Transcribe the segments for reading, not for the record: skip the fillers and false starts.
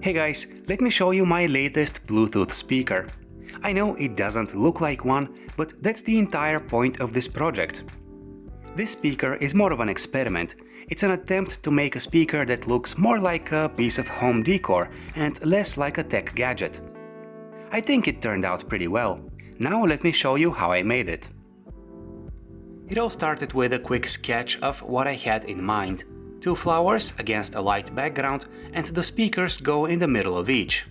Hey guys, let me show you my latest Bluetooth speaker. I know it doesn't look like one, but that's the entire point of this project. This speaker is more of an experiment. It's an attempt to make a speaker that looks more like a piece of home decor and less like a tech gadget. I think it turned out pretty well. Now let me show you how I made it. It all started with a quick sketch of what I had in mind. 2 flowers against a light background, and the speakers go in the middle of each.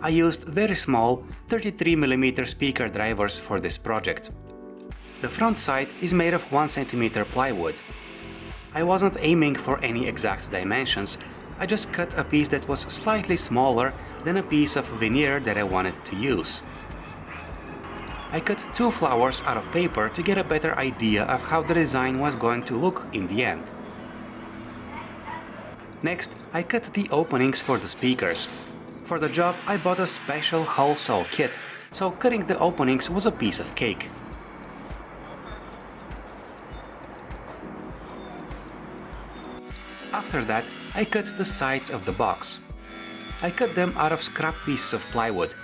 I used very small 33mm speaker drivers for this project. The front side is made of 1 cm plywood. I wasn't aiming for any exact dimensions, I just cut a piece that was slightly smaller than a piece of veneer that I wanted to use. I cut 2 flowers out of paper to get a better idea of how the design was going to look in the end. Next, I cut the openings for the speakers. For the job, I bought a special hole saw kit, so cutting the openings was a piece of cake. After that, I cut the sides of the box. I cut them out of scrap pieces of plywood.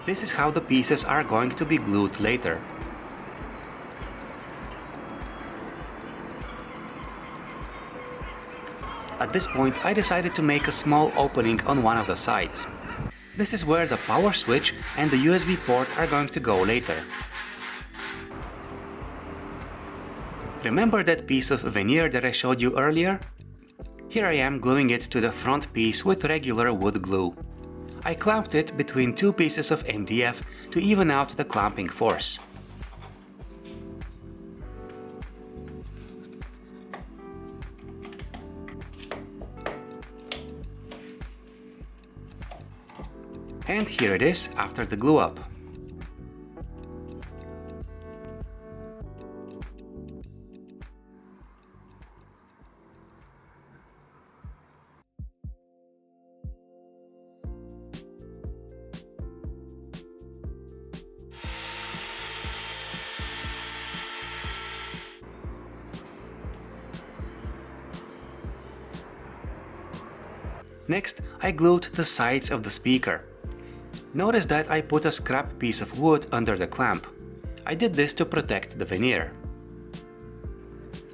This is how the pieces are going to be glued later. At this point, I decided to make a small opening on one of the sides. This is where the power switch and the USB port are going to go later. Remember that piece of veneer that I showed you earlier? Here I am gluing it to the front piece with regular wood glue. I clamped it between 2 pieces of MDF to even out the clamping force. And here it is after the glue up. Next, I glued the sides of the speaker. Notice that I put a scrap piece of wood under the clamp. I did this to protect the veneer.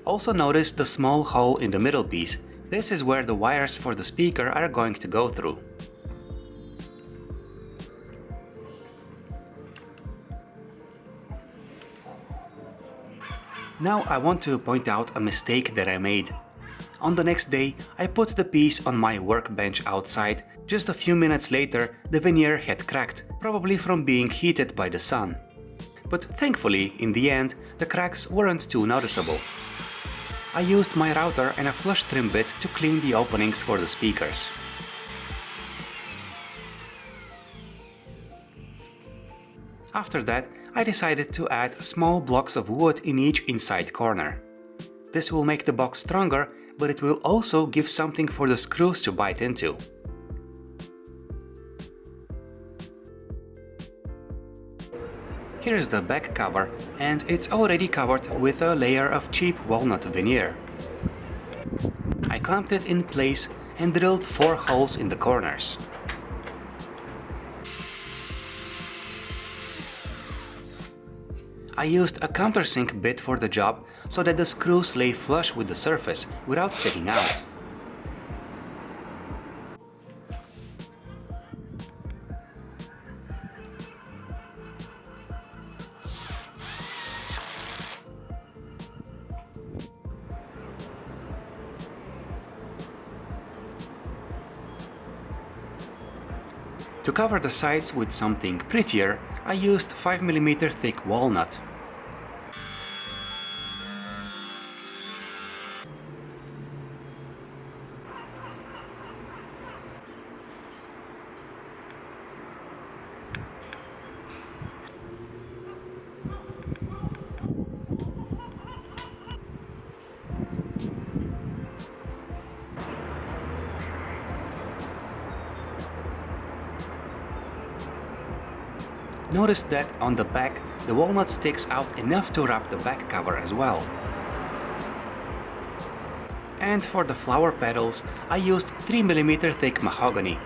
Also notice the small hole in the middle piece. This is where the wires for the speaker are going to go through. Now I want to point out a mistake that I made. On the next day, I put the piece on my workbench outside. Just a few minutes later, the veneer had cracked, probably from being heated by the sun. But thankfully, in the end, the cracks weren't too noticeable. I used my router and a flush trim bit to clean the openings for the speakers. After that, I decided to add small blocks of wood in each inside corner. This will make the box stronger, but it will also give something for the screws to bite into. Here's the back cover, and it's already covered with a layer of cheap walnut veneer. I clamped it in place and drilled 4 holes in the corners. I used a countersink bit for the job so that the screws lay flush with the surface without sticking out. To cover the sides with something prettier, I used 5mm thick walnut. Notice that on the back, the walnut sticks out enough to wrap the back cover as well. And for the flower petals, I used 3 mm thick mahogany.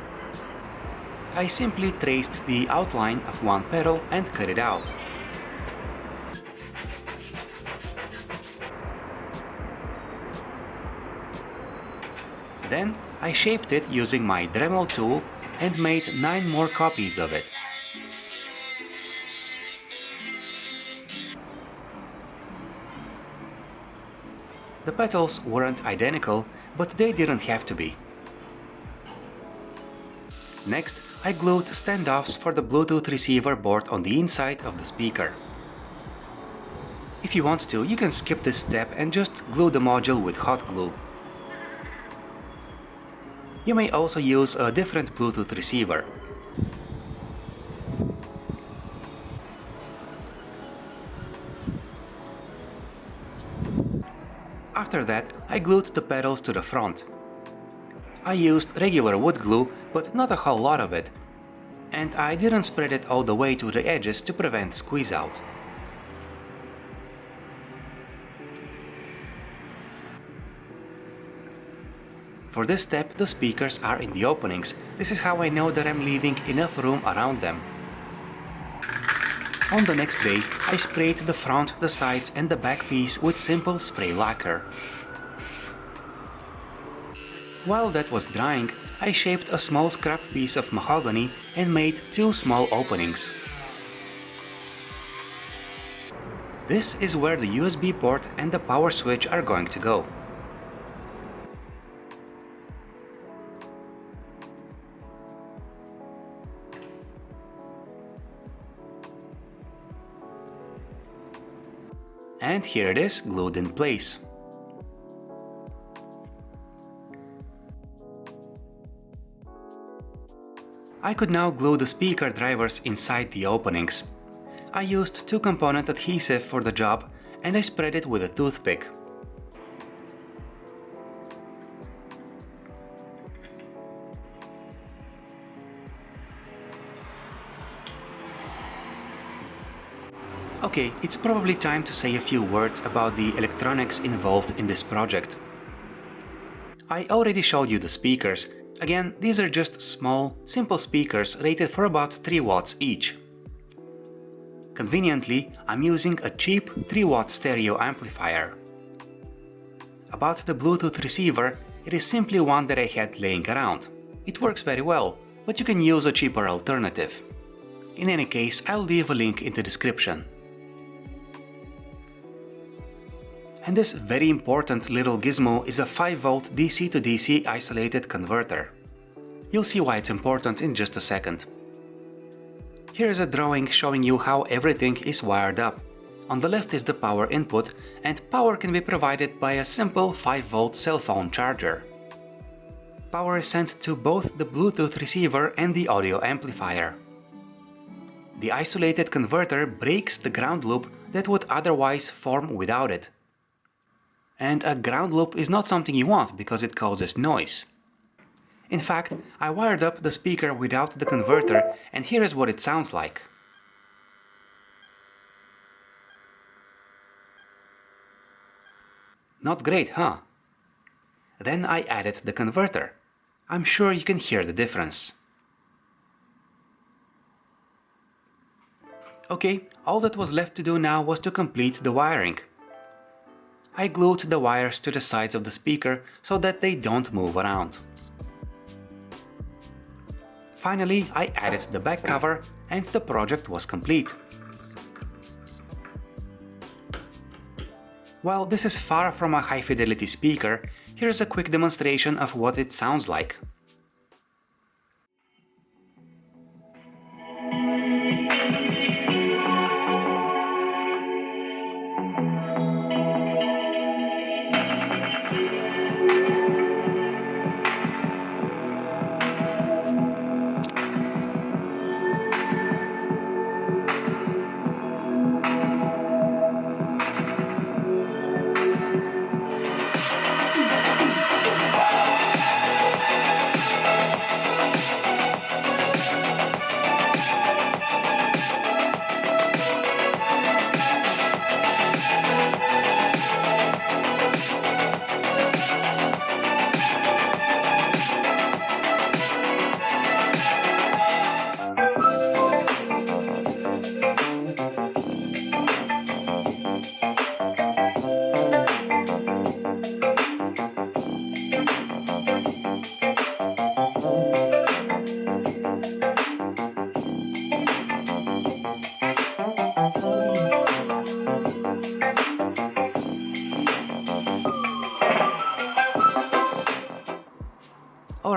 I simply traced the outline of one petal and cut it out. Then I shaped it using my Dremel tool and made 9 more copies of it. The petals weren't identical, but they didn't have to be. Next, I glued standoffs for the Bluetooth receiver board on the inside of the speaker. If you want to, you can skip this step and just glue the module with hot glue. You may also use a different Bluetooth receiver. After that, I glued the pedals to the front. I used regular wood glue, but not a whole lot of it, and I didn't spread it all the way to the edges to prevent squeeze out. For this step, the speakers are in the openings. This is how I know that I'm leaving enough room around them. On the next day, I sprayed the front, the sides and the back piece with simple spray lacquer. While that was drying, I shaped a small scrap piece of mahogany and made 2 small openings. This is where the USB port and the power switch are going to go. And here it is, glued in place. I could now glue the speaker drivers inside the openings. I used 2-component adhesive for the job and I spread it with a toothpick. Okay, it's probably time to say a few words about the electronics involved in this project. I already showed you the speakers. Again, these are just small, simple speakers rated for about 3 watts each. Conveniently, I'm using a cheap 3-watt stereo amplifier. About the Bluetooth receiver, it is simply one that I had laying around. It works very well, but you can use a cheaper alternative. In any case, I'll leave a link in the description. And this very important little gizmo is a 5-volt DC to DC isolated converter. You'll see why it's important in just a second. Here's a drawing showing you how everything is wired up. On the left is the power input, and power can be provided by a simple 5-volt cell phone charger. Power is sent to both the Bluetooth receiver and the audio amplifier. The isolated converter breaks the ground loop that would otherwise form without it. And a ground loop is not something you want because it causes noise. In fact, I wired up the speaker without the converter and here is what it sounds like. Not great, huh? Then I added the converter. I'm sure you can hear the difference. Okay, all that was left to do now was to complete the wiring. I glued the wires to the sides of the speaker so that they don't move around. Finally, I added the back cover and the project was complete. While this is far from a high-fidelity speaker, here's a quick demonstration of what it sounds like.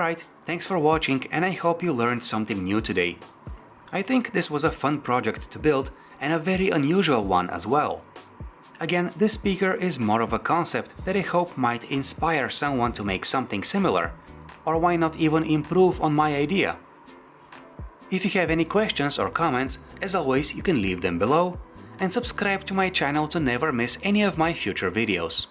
Alright, thanks for watching and I hope you learned something new today. I think this was a fun project to build and a very unusual one as well. Again, this speaker is more of a concept that I hope might inspire someone to make something similar, or why not even improve on my idea. If you have any questions or comments, as always you can leave them below, and subscribe to my channel to never miss any of my future videos.